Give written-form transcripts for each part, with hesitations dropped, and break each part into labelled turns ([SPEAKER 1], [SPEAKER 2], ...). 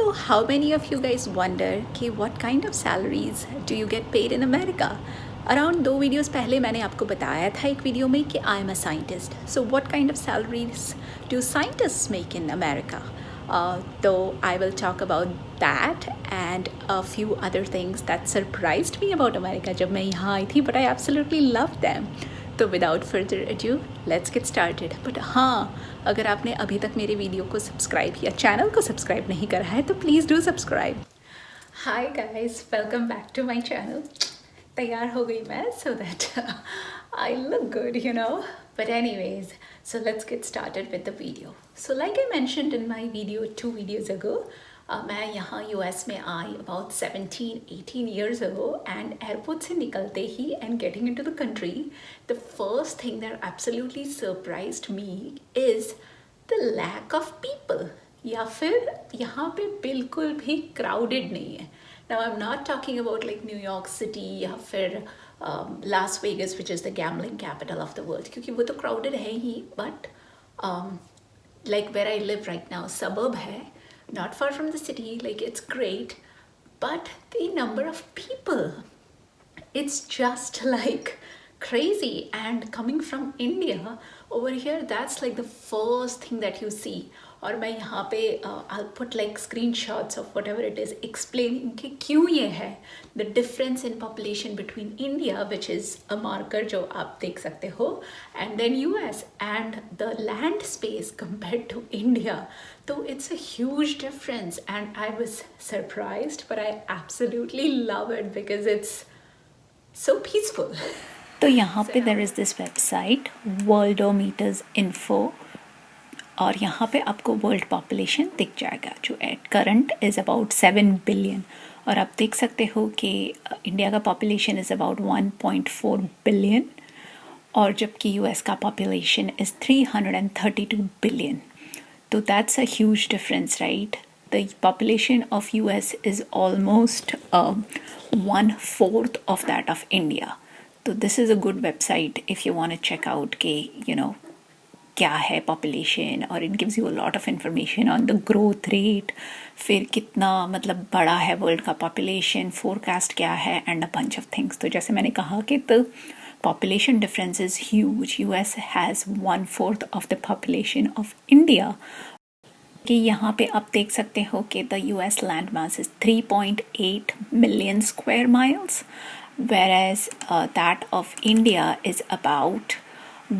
[SPEAKER 1] So, how many of you guys wonder कि what kind of salaries do you get paid in America? Around 2 videos पहले मैंने आपको बताया था एक वीडियो में कि I am a scientist. So, what kind of salaries do scientists make in America? Though I will talk about that and a few other things that surprised me about America जब मैं यहाँ आई थी, but I absolutely loved them. तो without further edu let's get started. But हाँ, अगर आपने अभी तक मेरे वीडियो को सब्सक्राइब या चैनल को सब्सक्राइब नहीं करा है तो please do subscribe. Hi guys, welcome back to my channel. तैयार हो गई मैं so that I look good, you know. But anyways, so let's get started with the video. So like I mentioned in my video 2 videos ago, मैं यहाँ US में आई about 17-18 years ago, and airport से निकलते ही and getting into the country, the first thing that absolutely surprised me is the lack of people. या फिर यहाँ पे बिल्कुल भी crowded नहीं है. Now I'm not talking about like New York City या फिर Las Vegas, which is the gambling capital of the world, क्योंकि वो तो crowded है ही, but like where I live right now, suburb है, not far from the city, like it's great, but the number of people, it's just like crazy. And coming from India over here, that's like the first thing that you see. और मैं यहाँ पे I'll put like screenshots of whatever it is explaining कि क्यों ये है, the difference in population between India, which is a marker जो आप देख सकते हो, and then US, and the land space compared to India. So it's a huge difference, and I was surprised, but I absolutely love it because it's so peaceful. तो यहाँ पे there is this website Worldometers Info, और यहाँ पे आपको world population दिख जाएगा जो at current is about 7 billion. और आप देख सकते हो कि इंडिया का पॉपुलेशन इज़ अबाउट 1.4 बिलियन, और जबकि यूएस का पॉपुलेशन इज़ 332 बिलियन. तो that's a huge difference, right? The population of US is almost 1/4 of that of India. तो this is a good website if you want to check out के you know क्या है population, और it gives you a lot of information on the growth rate, फिर कितना मतलब बड़ा है वर्ल्ड का पॉपुलेशन, फोरकास्ट क्या है, and a bunch of things. तो जैसे मैंने कहा कि the population difference is huge. US has 1/4 of the population of India. कि यहाँ पे आप देख सकते हो कि the US land mass is 3.8 million square miles, whereas that of India is about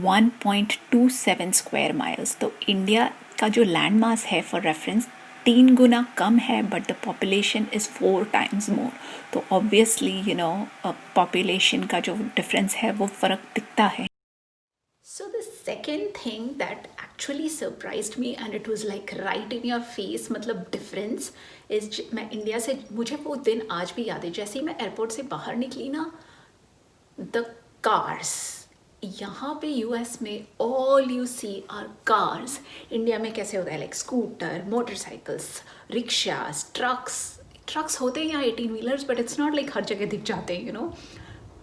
[SPEAKER 1] 1.27 square miles. तो इंडिया का जो लैंड मास है फॉर रेफरेंस 3 गुना कम है, but the population is 4 times मोर. तो ऑब्वियसली यू नो पॉपुलेशन का जो डिफरेंस है वो फ़र्क दिखता है. So the second thing that actually surprised me, and it was like right in your face, मतलब difference is, मैं इंडिया से, मुझे वो दिन आज भी याद है. जैसे ही मैं एयरपोर्ट से बाहर निकली ना, the cars, यहाँ पे यूएस में all you see are cars. India में कैसे होता है, like scooter, motorcycles, rickshaws, trucks होते हैं यहाँ 18 wheelers, but it's not like हर जगह दिख जाते हैं, यू नो.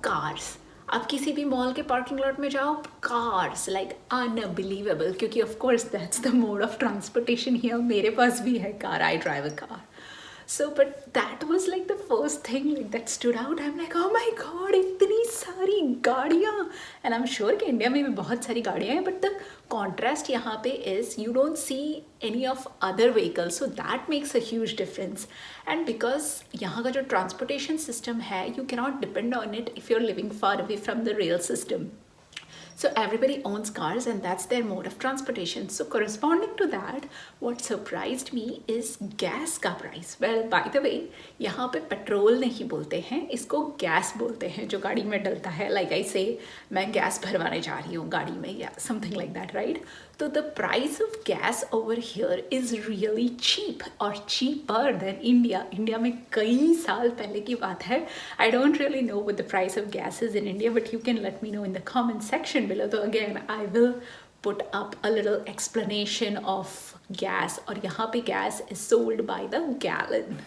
[SPEAKER 1] कार्स, आप किसी भी मॉल के पार्किंग लॉट में जाओ, कार्स, लाइक अनबिलीवेबल, क्योंकि of course that's the mode of transportation here. मेरे पास भी है car, I drive a car. So, but that was like the first thing like that stood out. I'm like, oh my god, इतनी सारी गाड़ियाँ. And I'm sure कि India में भी बहुत सारी गाड़ियाँ हैं, but the contrast यहाँ पे is you don't see any of other vehicles, so that makes a huge difference. And because यहाँ का जो transportation system है, you cannot depend on it if you're living far away from the rail system. So everybody owns cars, and that's their mode of transportation. So corresponding to that, what surprised me is gas का price. Well, by the way, यहाँ पे petrol नहीं बोलते हैं, इसको gas बोलते हैं जो गाड़ी में डलता है. Like I say, मैं गैस भरवाने जा रही हूँ गाड़ी में, या something like that, right? तो the price of gas over here is really cheap, or cheaper than India. India में कई साल पहले की बात है. I don't really know what the price of gas is in India, but you can let me know in the comment section below. So again, I will put up a little explanation of gas, और यहाँ पे gas is sold by the gallon.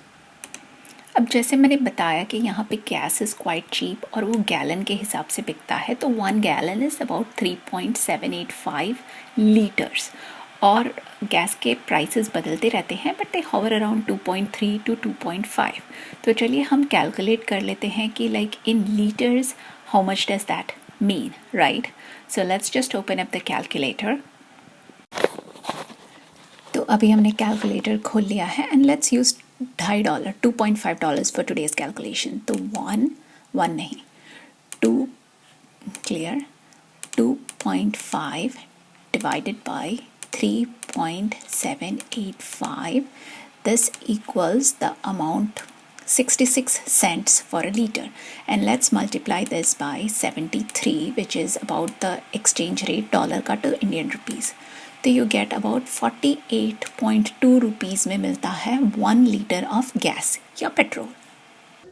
[SPEAKER 1] अब जैसे मैंने बताया कि यहाँ पे गैस इज़ क्वाइट चीप, और वो गैलन के हिसाब से बिकता है. तो 1 गैलन इज़ अबाउट 3.785 लीटर्स. और गैस के प्राइसेस बदलते रहते हैं but they hover around 2.3 to 2.5. तो चलिए हम कैलकुलेट कर लेते हैं कि like in litres how much does that mean, right? So let's just open up the calculator. तो अभी हमने कैलकुलेटर खोल लिया है and let's use $2.5 $2.5 for today's calculation. तो वन नहीं, 2 clear, 2.5 divided by 3.785. This equals the amount 66 cents for a liter, and let's multiply this by 73, which is about the exchange rate dollar का to Indian rupees. तो you get about 48.2 rupees में मिलता है 1 liter of gas या petrol.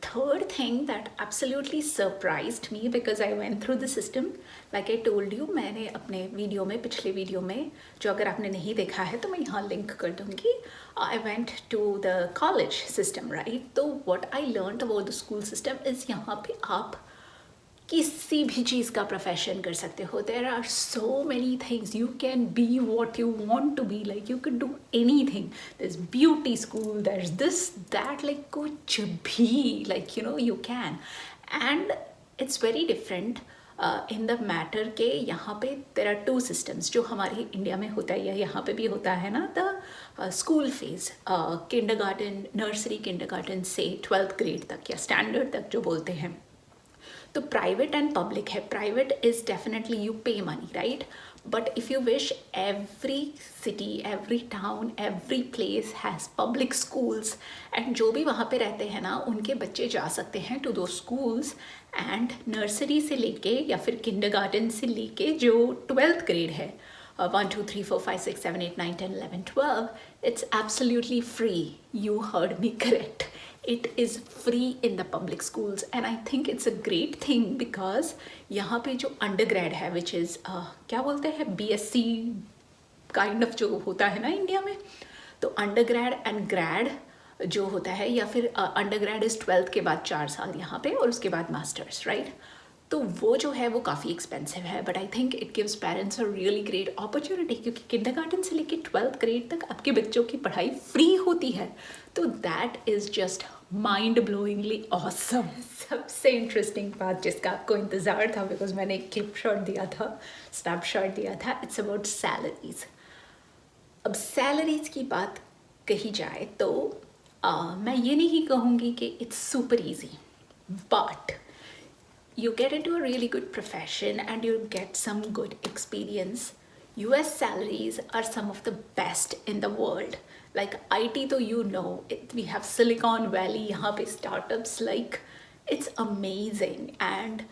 [SPEAKER 1] Third thing that absolutely surprised me because I went through the system, like I told you, मैंने अपने video में, पिछले वीडियो में, जो अगर आपने नहीं देखा है तो मैं यहाँ लिंक कर दूँगी. I went to the college system, right? तो what I learned about the school system is यहाँ पे आप किसी भी चीज़ का प्रोफेशन कर सकते हो. There are so many things, you can be what you want to be, like you can do anything. There is beauty school, there is this that, like कुछ भी, like you know you can. And it's very different in the matter के यहाँ पे there are 2 systems जो हमारे India में होता है या यहाँ पे भी होता है ना. The school phase, kindergarten, nursery kindergarten से 12th ग्रेड तक या स्टैंडर्ड तक जो बोलते हैं. तो प्राइवेट एंड पब्लिक है. प्राइवेट इज डेफिनेटली यू पे money, right? But if you wish, every city, every town, every place has public schools, and जो भी वहाँ पे रहते हैं ना उनके बच्चे जा सकते हैं टू दो स्कूल्स. एंड नर्सरी से लेके या फिर किंडरगार्टन से लेके जो 12th ग्रेड है, 1 2 3 4 5 6 7 8 9 10 11 12, it's absolutely free. You heard me correct. It is free in the public schools, and I think it's a great thing because यहाँ पे जो undergrad है, which is क्या बोलते हैं, BSc kind of जो होता है ना इंडिया में, तो undergrad and grad जो होता है, या फिर undergrad is 12th के बाद 4 साल यहाँ पे और उसके बाद masters, right? तो वो जो है वो काफ़ी एक्सपेंसिव है, but I think it gives parents a really great opportunity, क्योंकि किंडरगार्टन से लेके 12th ग्रेड तक आपके बच्चों की पढ़ाई फ्री होती है. तो that is just mind blowingly awesome. सबसे इंटरेस्टिंग बात जिसका आपको इंतज़ार था, बिकॉज मैंने एक क्लिप शॉट दिया था, स्नैपशॉट दिया था, इट्स अबाउट सैलरीज. अब सैलरीज की बात कही जाए तो मैं ये नहीं कहूँगी कि it's super easy, but you get into a really good profession and you get some good experience. US salaries are some of the best in the world. Like IT, though, you know, we have Silicon Valley, yahan pe startups, like it's amazing. And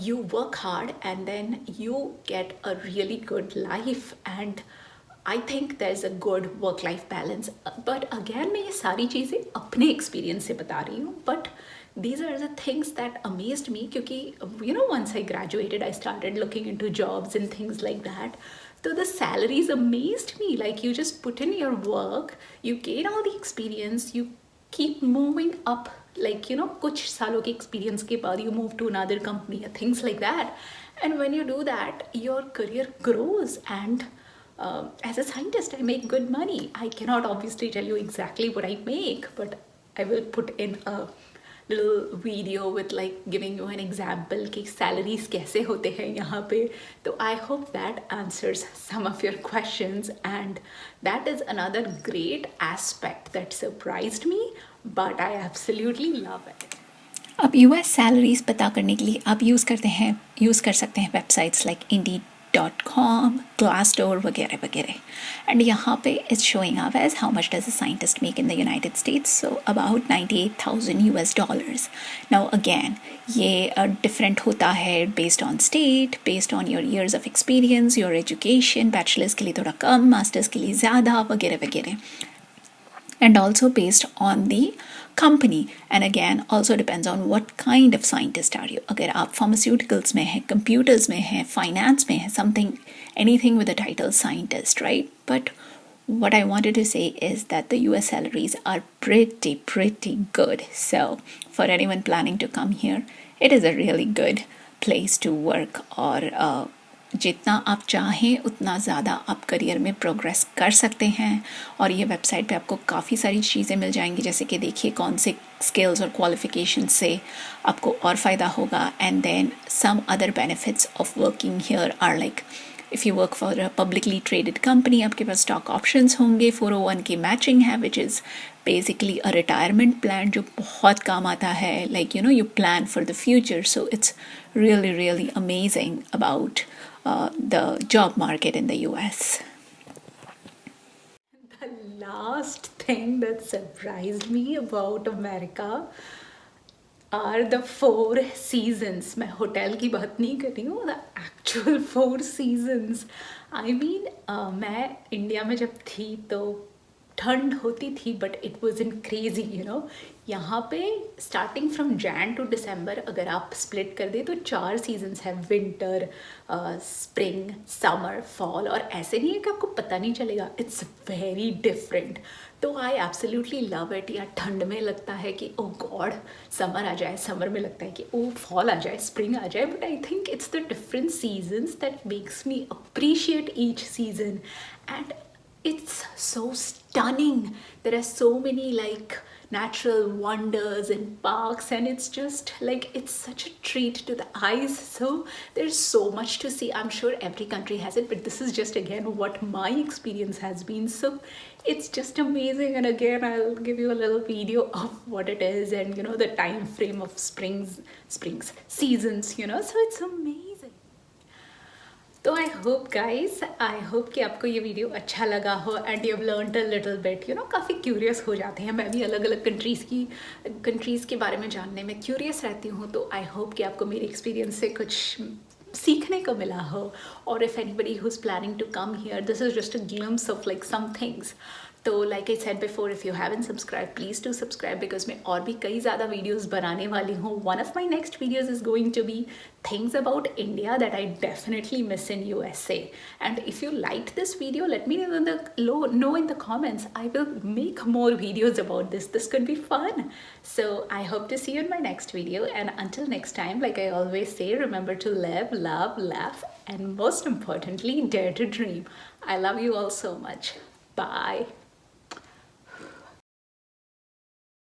[SPEAKER 1] you work hard and then you get a really good life. And I think there's a good work-life balance. But again, मैं ये सारी चीज़ें अपने experience से बता रही हूँ. But these are the things that amazed me, क्योंकि you know, once I graduated, I started looking into jobs and things like that. So the salaries amazed me. Like you just put in your work, you gain all the experience, you keep moving up. Like you know, कुछ सालों के experience के बाद you move to another company or things like that. And when you do that, your career grows. And as a scientist, I make good money. I cannot obviously tell you exactly what I make, but I will put in a little video with like giving you an example कि salaries कैसे होते हैं यहाँ पे. तो I hope that answers some of your questions, and that is another great aspect that surprised me, but I absolutely love it. अब US salaries पता करने के लिए आप यूज़ कर सकते हैं वेबसाइट्स लाइक Indeed.com, Glassdoor वगैरह वगैरह. एंड यहाँ पे it's showing up as how much does a scientist make in the United States. So about $98,000. Now again ये डिफरेंट होता है based on state, based on your years of experience, your education. Bachelors के लिए थोड़ा कम, masters के लिए ज़्यादा वगैरह वगैरह. And also based on the company, and again also depends on what kind of scientist are you. अगर आप pharmaceuticals में हैं, computers में हैं, finance में हैं, something, anything with the title scientist, right? But what I wanted to say is that the US salaries are pretty good. So for anyone planning to come here, it is a really good place to work or जितना आप चाहें उतना ज़्यादा आप career में progress कर सकते हैं। और ये वेबसाइट पे आपको काफ़ी सारी चीज़ें मिल जाएंगी, जैसे कि देखिए कौन से स्किल्स और क्वालिफिकेशन से आपको और फ़ायदा होगा। And then some other benefits of working here are like, if you work for a publicly traded company, आपके पास स्टॉक ऑप्शंस होंगे, 401 की मैचिंग है, which is basically a retirement plan जो बहुत काम आता है, like you know you plan for the future. So it's really really amazing about the job market in the US. The last thing that surprised me about America are the 4 seasons. मैं hotel की बात नहीं कर रही हूँ, the actual 4 seasons. I mean, मैं India में जब थी तो ठंड होती थी, but it was in crazy you know. यहाँ पे स्टार्टिंग फ्रॉम जैन टू दिसंबर अगर आप स्प्लिट कर दे तो 4 सीजन्स हैं, विंटर, स्प्रिंग, समर, फॉल। और ऐसे नहीं है कि आपको पता नहीं चलेगा, इट्स वेरी डिफरेंट। तो आई एब्सोल्युटली लव इट। या ठंड में लगता है कि ओ गॉड समर आ जाए, समर में लगता है कि ओ फॉल आ जाए, स्प्रिंग आ जाए। But I think it's the different seasons that makes me appreciate each season. And it's so stunning. There are so many like natural wonders and parks, and it's just like it's such a treat to the eyes. So there's so much to see. I'm sure every country has it, but this is just again what my experience has been. So it's just amazing. And again, I'll give you a little video of what it is, and you know the time frame of springs seasons, you know. So it's amazing. तो I hope guys, I hope कि आपको ये video अच्छा लगा हो and you have learned a little bit, you know. काफ़ी curious हो जाते हैं, मैं भी अलग अलग कंट्रीज़ के बारे में जानने में क्यूरियस रहती हूँ। तो आई होप कि आपको मेरे एक्सपीरियंस से कुछ सीखने को मिला हो। और if anybody who is planning to come here, this is just a glimpse of like some things. तो like I said before, if you haven't subscribe please do subscribe, because मैं और भी कई ज़्यादा वीडियोज़ बनाने वाली हूँ। One of my next videos is going to be things about India that I definitely miss in USA. And if you liked this video, let me know in the comments. I will make more videos about this. This could be fun. So I hope to see you in my next video. And until next time, like I always say, remember to live, love, laugh, and most importantly, dare to dream. I love you all so much. Bye.